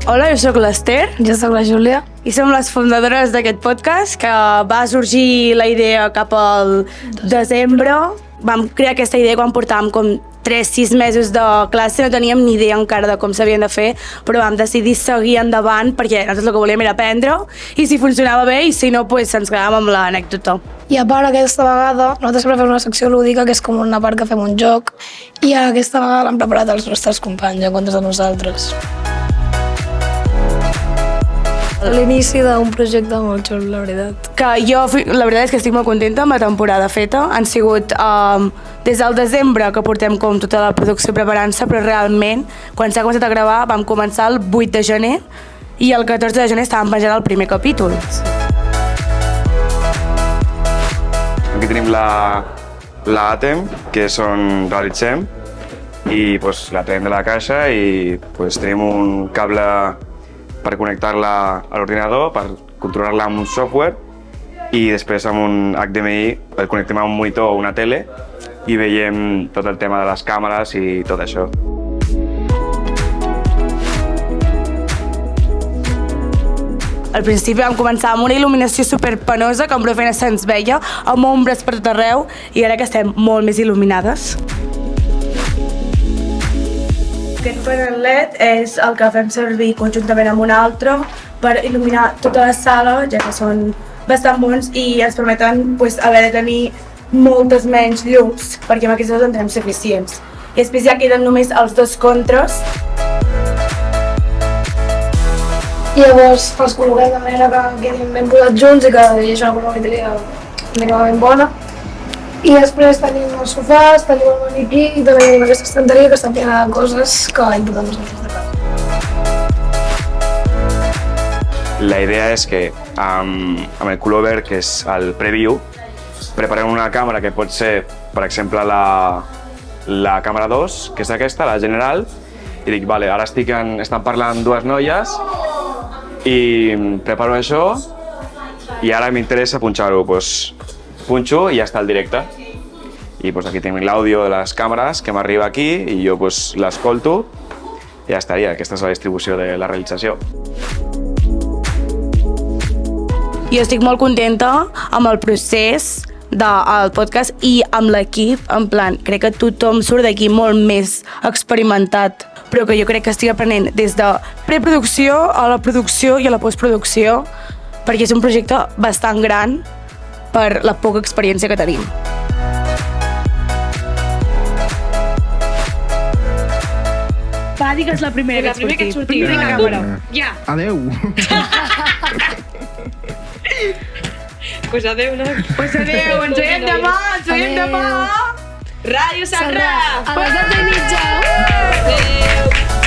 Hola, jo sóc l'Ester. Jo sóc la Júlia. I som les fundadores d'aquest podcast, que va sorgir la idea cap al desembre. Vam crear aquesta idea quan portàvem com 3-6 mesos de classe, no teníem ni idea encara de com s'havien de fer, però vam decidir seguir endavant perquè nosaltres el que volíem era aprendre i si funcionava bé i si no, doncs ens quedàvem amb l'anècdota. I a part, aquesta vegada, nosaltres sempre fem una secció lúdica, que és com una part que fem un joc, i aquesta vegada l'han preparat els nostres companys en comptes de nosaltres. L'inici d'un projecte molt xulo, la veritat. Que jo, la veritat és que estic molt contenta amb la temporada feta. Han sigut des del desembre que portem com tota la producció preparant-se, però realment, quan s'ha començat a gravar, vam començar el 8 de gener i el 14 de gener estàvem penjant el primer capítol. Aquí tenim l'ATEM, que són realitzem, i la traiem de la caixa i tenim un cable per connectar-la a l'ordinador, per controlar-la amb un software, i després amb un HDMI el connectem a un monitor o una tele i veiem tot el tema de les càmeres i tot això. Al principi vam començar amb una il·luminació superpenosa, que amb prou feina se'ns veia, amb ombres per tot arreu, i ara que estem molt més il·luminades. Aquest panel LED és el que fem servir conjuntament amb un altre per il·luminar tota la sala, ja que són bastant bons i ens permeten haver de tenir moltes menys llums, perquè amb aquestes en tenim suficients. I després ja queden només els dos contres. I llavors els col·loquem de manera que quedin ben posats junts i que hi hagi una colorimetria mínimament bona. I després tenim els sofàs, tenim el maniquí i també tenim aquesta estanteria que està plena de coses que importem nosaltres de casa. La idea és que amb el color verd, que és el preview, preparem una càmera que pot ser, per exemple, la càmera 2, que és aquesta, la general, i dic, vale, ara estan parlant dues noies i preparo això i ara m'interessa punxar-ho. Punxo i ja està el directe. I aquí tenim l'àudio de les càmeres que m'arriba aquí i jo l'escolto i ja estaria. Aquesta és la distribució de la realització. Jo estic molt contenta amb el procés del podcast i amb l'equip. En plan, crec que tothom surt d'aquí molt més experimentat, però que jo crec que estic aprenent des de preproducció a la producció i a la postproducció, perquè és un projecte bastant gran per la poca experiència que tenim. Va, digues la primera que et surti. Primera càmera. Ja. Adeu. Pues adeu, no? Pues adeu, ens veiem demà! Ràdio Sant Raf! A les 10:30! Adeu!